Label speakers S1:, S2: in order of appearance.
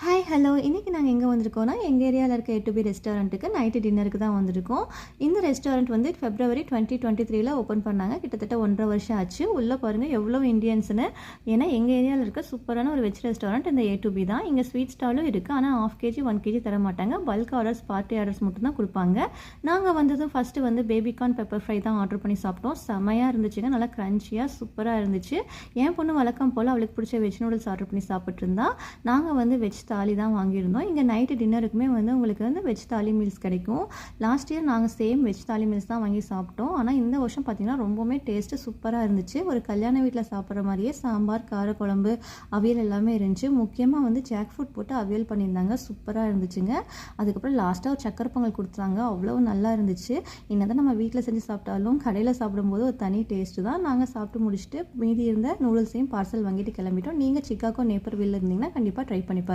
S1: Hi hello இன்றைக்கி நாங்கள் எங்கே வந்திருக்கோம்னா எங்கள் ஏரியாவில் இருக்க ஏ2பி ரெஸ்டாரண்ட்டுக்கு நைட்டு டின்னருக்கு தான் வந்திருக்கோம். இந்த ரெஸ்டாரண்ட் வந்து February 2023 ஓப்பன் பண்ணாங்க. கிட்டத்தட்ட 1.5 வருஷம் ஆச்சு. உள்ளே பாருங்கள் எவ்வளோ இந்தியன்ஸ்னு. ஏன்னா எங்கள் ஏரியாவில் இருக்க சூப்பரான ஒரு வெஜ் ரெஸ்டாரண்ட் இந்த ஏ2பி தான். இங்கே ஸ்வீட் ஸ்டாலும் இருக்குது. ஆனால் 1/2 kg 1 kg தர மாட்டாங்க. பல்க் ஆர்டர்ஸ் பார்ட்டி ஆர்டர்ஸ் மட்டும் தான் கொடுப்பாங்க. நாங்கள் வந்ததும் ஃபஸ்ட்டு வந்து பேபிகார்ன் பெப்பர் ஃப்ரை தான் ஆர்டர் பண்ணி சாப்பிட்டோம். செமையாக இருந்துச்சுங்க. நல்லா க்ரன்ச்சியாக சூப்பராக இருந்துச்சு. என் பொண்ணு வழக்கம் போல் அவளுக்கு பிடிச்ச வெஜ் நூடுல்ஸ் ஆர்டர் பண்ணி சாப்பிட்ருந்தா. நாங்கள் வந்து வெஜ் தாலி தான் வாங்கியிருந்தோம். இங்கே நைட்டு டின்னருக்குமே வந்து உங்களுக்கு வந்து வெஜ் தாலி மீல்ஸ் கிடைக்கும். லாஸ்ட் இயர் நாங்கள் சேம் வெஜ் தாலி மீல்ஸ் தான் வாங்கி சாப்பிட்டோம். ஆனால் இந்த வருஷம் பார்த்திங்கன்னா ரொம்பவுமே டேஸ்ட்டு சூப்பராக இருந்துச்சு. ஒரு கல்யாண வீட்டில் சாப்பிட்ற மாதிரியே சாம்பார், காரக்குழம்பு, அவியல் எல்லாமே இருந்துச்சு. முக்கியமாக வந்து ஜாக் ஃப்ரூட் போட்டு அவியல் பண்ணியிருந்தாங்க. சூப்பராக இருந்துச்சுங்க. அதுக்கப்புறம் லாஸ்ட்டாக ஒரு சக்கரை பொங்கல் கொடுத்தாங்க. அவ்வளோ நல்லா இருந்துச்சு. என்னதான் நம்ம வீட்டில் செஞ்சு சாப்பிட்டாலும் கடையில் சாப்பிடும்போது ஒரு தனி டேஸ்ட்டு தான். நாங்கள் சாப்பிட்டு முடிச்சுட்டு மீதி இருந்த நூடுல்ஸையும் பார்சல் வாங்கிட்டு கிளம்பிட்டோம். நீங்கள் சிக்காகோ நேப்பர்வில்ல இருந்தீங்கன்னா கண்டிப்பாக ட்ரை பண்ணி பாருங்கள்.